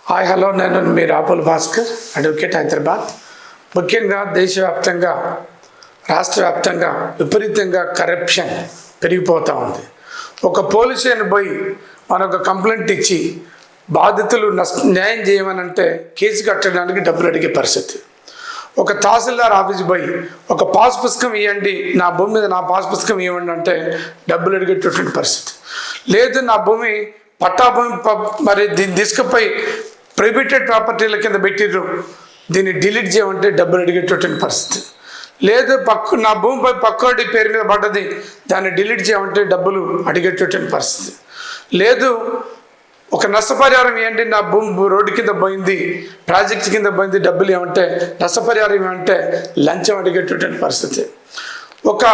Hi hello, నేను మీ రాపుల్ Bhaskar, advocate, Hyderabad. ముఖ్యంగా దేశవ్యాప్తంగా రాష్ట్ర వ్యాప్తంగా విపరీతంగా కరప్షన్ పెరిగిపోతూ ఉంది. ఒక పోలీసుని పోయి మనొక కంప్లైంట్ ఇచ్చి బాధితులు న్యాయం చేయమని అంటే కేసు కట్టడానికి డబ్బులు అడిగే పరిస్థితి. ఒక తహసీల్దార్ ఆఫీస్ పోయి ఒక పాస్ పుస్తకం ఇవ్వండి, నా భూమి మీద నా పాస్ పుస్తకం ఇవ్వండి అంటే డబ్బులు అడిగేటటువంటి పరిస్థితి. లేదు, నా భూమి పట్టా భూమి, మరి దీన్ని తీసుకుపోయి ప్రైవేటెడ్ ప్రాపర్టీల కింద పెట్టిర్రు, దీన్ని డిలీట్ చేయమంటే డబ్బులు అడిగేటటువంటి పరిస్థితి. లేదు, నా భూమిపై పక్కోడి పేరు మీద పడ్డది, దాన్ని డిలీట్ చేయమంటే డబ్బులు అడిగేటటువంటి పరిస్థితి. లేదు, ఒక నష్టపరిహారం ఇవ్వండి, నా భూమి రోడ్డు కింద పోయింది, ప్రాజెక్ట్ కింద పోయింది, డబ్బులు ఏమంటే నష్టపరిహారం ఏమంటే లంచం అడిగేటటువంటి పరిస్థితి. ఒక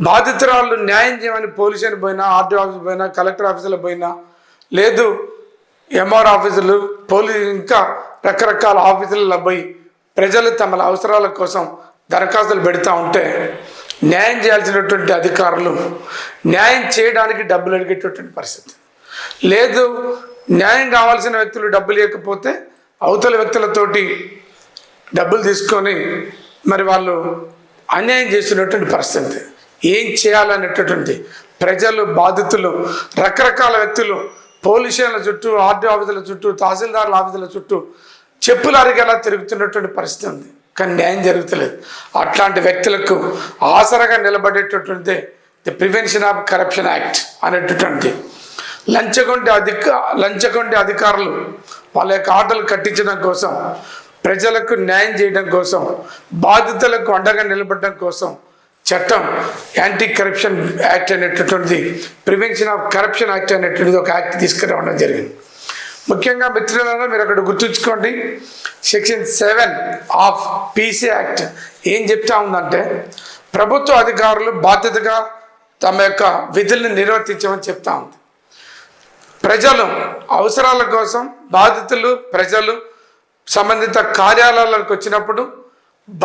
బాధితురాళ్ళు న్యాయం చేయమని పోలీసుని పోయినా, ఆర్డీ ఆఫీస్ పోయినా, కలెక్టర్ ఆఫీసులో పోయినా, లేదు ఎంఆర్ ఆఫీసులు, ఇంకా రకరకాల ఆఫీసులలో పోయి ప్రజలు తమ అవసరాల కోసం దరఖాస్తులు పెడతా ఉంటే న్యాయం చేయాల్సినటువంటి అధికారులు న్యాయం చేయడానికి డబ్బులు అడిగేటటువంటి పరిస్థితి. లేదు, న్యాయం కావాల్సిన వ్యక్తులు డబ్బులు ఇవ్వకపోతే అవతల వ్యక్తులతోటి డబ్బులు తీసుకొని మరి వాళ్ళు అన్యాయం చేస్తున్నటువంటి పరిస్థితి. ఏం చేయాలనేటటువంటి ప్రజలు, బాధితులు, రకరకాల వ్యక్తులు పోలీసుల చుట్టూ, ఆర్డీ ఆఫీసుల చుట్టూ, తహసీల్దార్ల ఆఫీసుల చుట్టూ చెప్పులు అరిగేలా తిరుగుతున్నటువంటి పరిస్థితి ఉంది. కానీ న్యాయం జరుగుతలేదు. అట్లాంటి వ్యక్తులకు ఆసరగా నిలబడేటటువంటి the prevention of corruption act అనేటటువంటి లంచగొండి అధికారులు వాళ్ళ యొక్క ఆటలు కట్టించడం కోసం, ప్రజలకు న్యాయం చేయడం కోసం, బాధితులకు అండగా నిలబడడం కోసం చట్టం యాంటీ కరప్షన్ యాక్ట్ అనేటటువంటిది, ప్రివెన్షన్ ఆఫ్ కరప్షన్ యాక్ట్ అనేటువంటిది ఒక యాక్ట్ తీసుకురావడం జరిగింది. ముఖ్యంగా మిత్రులారా, మీరు అక్కడ గుర్తుంచుకోండి, సెక్షన్ 7 ఆఫ్ పీసీ యాక్ట్ ఏం చెప్తా ఉందంటే ప్రభుత్వ అధికారులు బాధ్యతగా తమ యొక్క విధుల్ని నిర్వర్తించమని చెప్తా ఉంది. ప్రజలు అవసరాల కోసం బాధితులు, ప్రజలు సంబంధిత కార్యాలయాలకు వచ్చినప్పుడు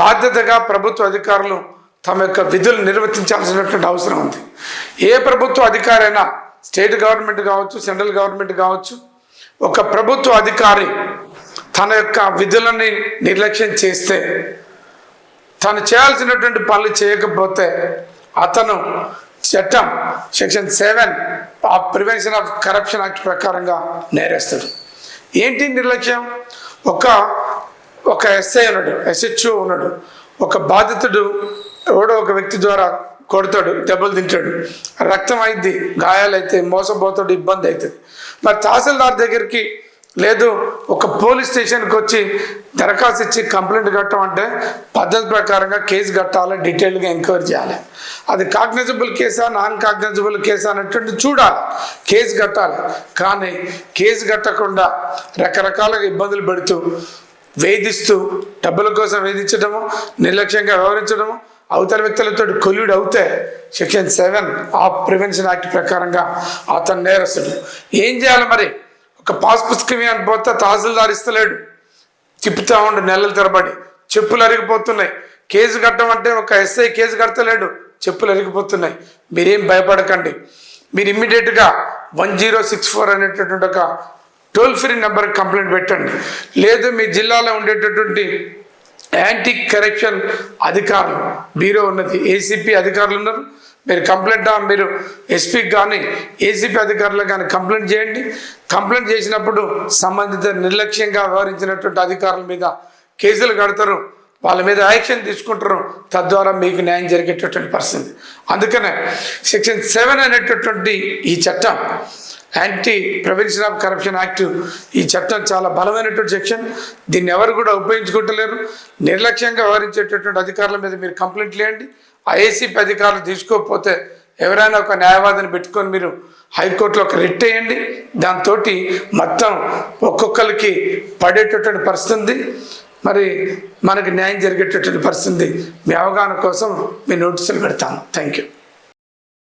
బాధ్యతగా ప్రభుత్వ అధికారులు తమ యొక్క విధులు నిర్వర్తించాల్సినటువంటి అవసరం ఉంది. ఏ ప్రభుత్వ అధికారి అయినా, స్టేట్ గవర్నమెంట్ కావచ్చు, సెంట్రల్ గవర్నమెంట్ కావచ్చు, ఒక ప్రభుత్వ అధికారి తన యొక్క విధులని నిర్లక్ష్యం చేస్తే, తను చేయాల్సినటువంటి పనులు చేయకపోతే అతను చట్టం section 7 of prevention of corruption act ప్రకారంగా నేరస్తుడు. ఏంటి నిర్లక్ష్యం? ఒక ఎస్ఐ ఉన్నాడు, SHO ఉన్నాడు, ఒక బాధితుడు ఎవడో ఒక వ్యక్తి ద్వారా కొడతాడు, దెబ్బలు తింటాడు, రక్తం అయింది, గాయాలైతే, మోసపోతాడు, ఇబ్బంది అవుతుంది. మరి తహసీల్దార్ దగ్గరికి లేదు ఒక పోలీస్ స్టేషన్కి వచ్చి దరఖాస్తు ఇచ్చి కంప్లైంట్ కట్టమంటే పద్ధతి ప్రకారంగా కేసు కట్టాలి, డీటెయిల్గా ఎంక్వైరీ చేయాలి. అది కాగ్నిజబుల్ కేసా, నాన్ కాగ్నిజబుల్ కేసా అనేటువంటి చూడాలి, కేసు కట్టాలి. కానీ కేసు కట్టకుండా రకరకాలుగా ఇబ్బందులు పెడుతూ, వేధిస్తూ, డబ్బుల కోసం వేధించడము, నిర్లక్ష్యంగా వ్యవహరించడము, అవతల వ్యక్తులతో కొల్యూడ్ అవుతే సెక్షన్ 7 ఆఫ్ ప్రివెన్షన్ యాక్ట్ ప్రకారంగా అతను నేరస్తుడు. ఏం చేయాలి మరి? ఒక పాస్ పుస్తకం అని పోతే తహసీల్దార్ ఇస్తలేడు, తిప్పుతూ ఉండు నెలల తరబడి, చెప్పులు అరిగిపోతున్నాయి. కేసు కట్టమంటే ఒక ఎస్ఐ కేసు కడతలేడు, చెప్పులు అరిగిపోతున్నాయి. మీరేం భయపడకండి, మీరు ఇమ్మీడియట్గా 1064 అనేటటువంటి ఒక టోల్ ఫ్రీ నెంబర్కి కంప్లైంట్ పెట్టండి. లేదు, మీ జిల్లాలో ఉండేటటువంటి యాంటీ కరప్షన్ అధికారులు బ్యూరో ఉన్నది, ACP అధికారులు ఉన్నారు, మీరు ఎస్పీకి కానీ ACP అధికారులకు కానీ కంప్లైంట్ చేయండి. కంప్లైంట్ చేసినప్పుడు సంబంధిత నిర్లక్ష్యంగా వ్యవహరించినటువంటి అధికారుల మీద కేసులు కడతారు, వాళ్ళ మీద యాక్షన్ తీసుకుంటారు, తద్వారా మీకు న్యాయం జరిగేటటువంటి పరిస్థితి. అందుకనే సెక్షన్ 7 అనేటటువంటి ఈ చట్టం, anti prevention of corruption act, ఈ చట్టం చాలా బలమైనటువంటి సెక్షన్. దీన్ని ఎవరు కూడా ఉపయోగించుకుంటలేరు. నిర్లక్ష్యంగా వ్యవహరించేటటువంటి అధికారుల మీద మీరు కంప్లైంట్ చేయండి. ACP అధికారులు తీసుకోకపోతే ఎవరైనా ఒక న్యాయవాదిని పెట్టుకొని మీరు హైకోర్టులో ఒక రిట్ వేయండి. దాంతో మొత్తం ఒక్కొక్కరికి పడేటటువంటి పరిస్థితి ఉంది. మరి మనకు న్యాయం జరిగేటటువంటి పరిస్థితి. మీ అవగాహన కోసం మీ నోటీసులు పెడతాను. Thank you.